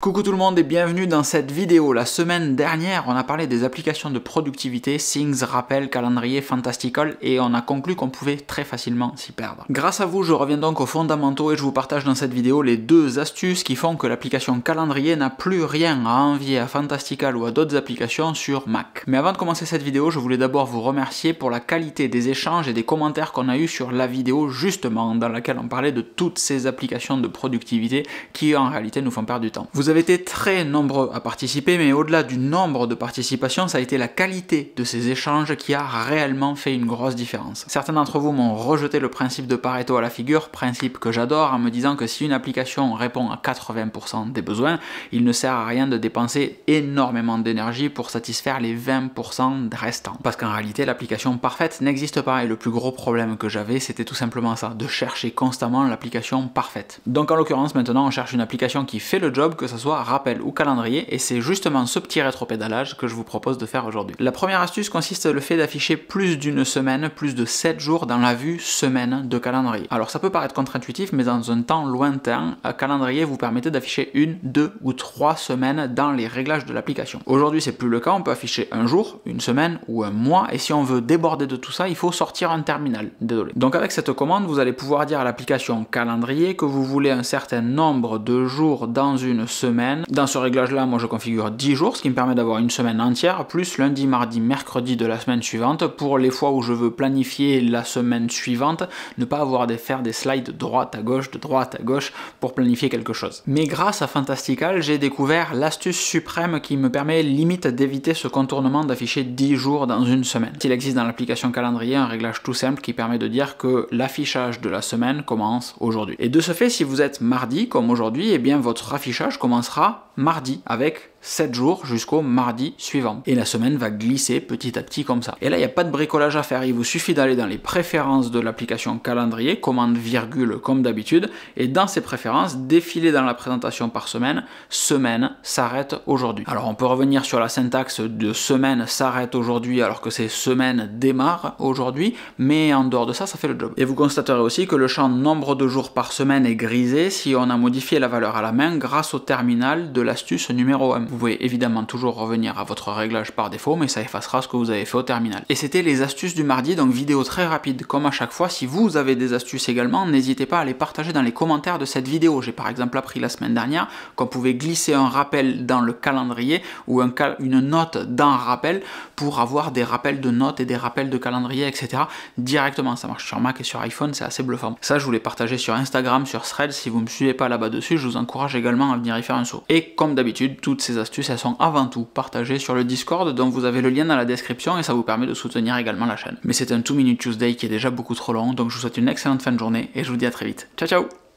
Coucou tout le monde et bienvenue dans cette vidéo. La semaine dernière, on a parlé des applications de productivité, Things, Rappel, Calendrier, Fantastical et on a conclu qu'on pouvait très facilement s'y perdre. Grâce à vous, je reviens donc aux fondamentaux et je vous partage dans cette vidéo les deux astuces qui font que l'application Calendrier n'a plus rien à envier à Fantastical ou à d'autres applications sur Mac. Mais avant de commencer cette vidéo, je voulais d'abord vous remercier pour la qualité des échanges et des commentaires qu'on a eu sur la vidéo justement dans laquelle on parlait de toutes ces applications de productivité qui en réalité nous font perdre du temps. Vous avez été très nombreux à participer, mais au-delà du nombre de participations, ça a été la qualité de ces échanges qui a réellement fait une grosse différence. Certains d'entre vous m'ont rejeté le principe de Pareto à la figure, principe que j'adore, en me disant que si une application répond à 80% des besoins, il ne sert à rien de dépenser énormément d'énergie pour satisfaire les 20% restants. Parce qu'en réalité, l'application parfaite n'existe pas, et le plus gros problème que j'avais, c'était tout simplement ça, de chercher constamment l'application parfaite. Donc en l'occurrence, maintenant, on cherche une application qui fait le job, que ce soit rappel ou calendrier, et c'est justement ce petit rétropédalage que je vous propose de faire aujourd'hui. La première astuce consiste le fait d'afficher plus d'une semaine, plus de 7 jours dans la vue semaine de calendrier. Alors ça peut paraître contre-intuitif, mais dans un temps lointain, un calendrier vous permettait d'afficher 1, 2 ou 3 semaines dans les réglages de l'application. Aujourd'hui c'est plus le cas, on peut afficher un jour, une semaine ou un mois, et si on veut déborder de tout ça, il faut sortir un terminal. Désolé. Donc avec cette commande, vous allez pouvoir dire à l'application calendrier que vous voulez un certain nombre de jours dans une semaine. Dans ce réglage-là, moi je configure 10 jours, ce qui me permet d'avoir une semaine entière, plus lundi, mardi, mercredi de la semaine suivante, pour les fois où je veux planifier la semaine suivante, ne pas avoir à faire des slides de droite à gauche pour planifier quelque chose. Mais grâce à Fantastical, j'ai découvert l'astuce suprême qui me permet limite d'éviter ce contournement d'afficher 10 jours dans une semaine. Il existe dans l'application calendrier un réglage tout simple qui permet de dire que l'affichage de la semaine commence aujourd'hui. Et de ce fait, si vous êtes mardi, comme aujourd'hui, eh bien votre affichage commencera mardi avec 7 jours jusqu'au mardi suivant. Et la semaine va glisser petit à petit comme ça. Et là, il n'y a pas de bricolage à faire. Il vous suffit d'aller dans les préférences de l'application calendrier, commande virgule comme d'habitude, et dans ces préférences, défiler dans la présentation par semaine, semaine s'arrête aujourd'hui. Alors on peut revenir sur la syntaxe de semaine s'arrête aujourd'hui alors que c'est semaine démarre aujourd'hui, mais en dehors de ça, ça fait le job. Et vous constaterez aussi que le champ nombre de jours par semaine est grisé si on a modifié la valeur à la main grâce au terminal de l'astuce numéro 1. Vous pouvez évidemment toujours revenir à votre réglage par défaut, mais ça effacera ce que vous avez fait au terminal. Et c'était les astuces du mardi, donc vidéo très rapide comme à chaque fois. Si vous avez des astuces également, n'hésitez pas à les partager dans les commentaires de cette vidéo. J'ai par exemple appris la semaine dernière qu'on pouvait glisser un rappel dans le calendrier ou une note dans rappel pour avoir des rappels de notes et des rappels de calendrier, etc. directement. Ça marche sur Mac et sur iPhone, c'est assez bluffant. Ça, je vous l'ai partagé sur Instagram, sur Threads. Si vous ne me suivez pas là-bas dessus, je vous encourage également à venir y faire un saut. Et comme d'habitude, toutes ces astuces, elles sont avant tout partagées sur le Discord, dont vous avez le lien dans la description et ça vous permet de soutenir également la chaîne. Mais c'est un 2 Minute Tuesday qui est déjà beaucoup trop long, donc je vous souhaite une excellente fin de journée et je vous dis à très vite. Ciao ciao!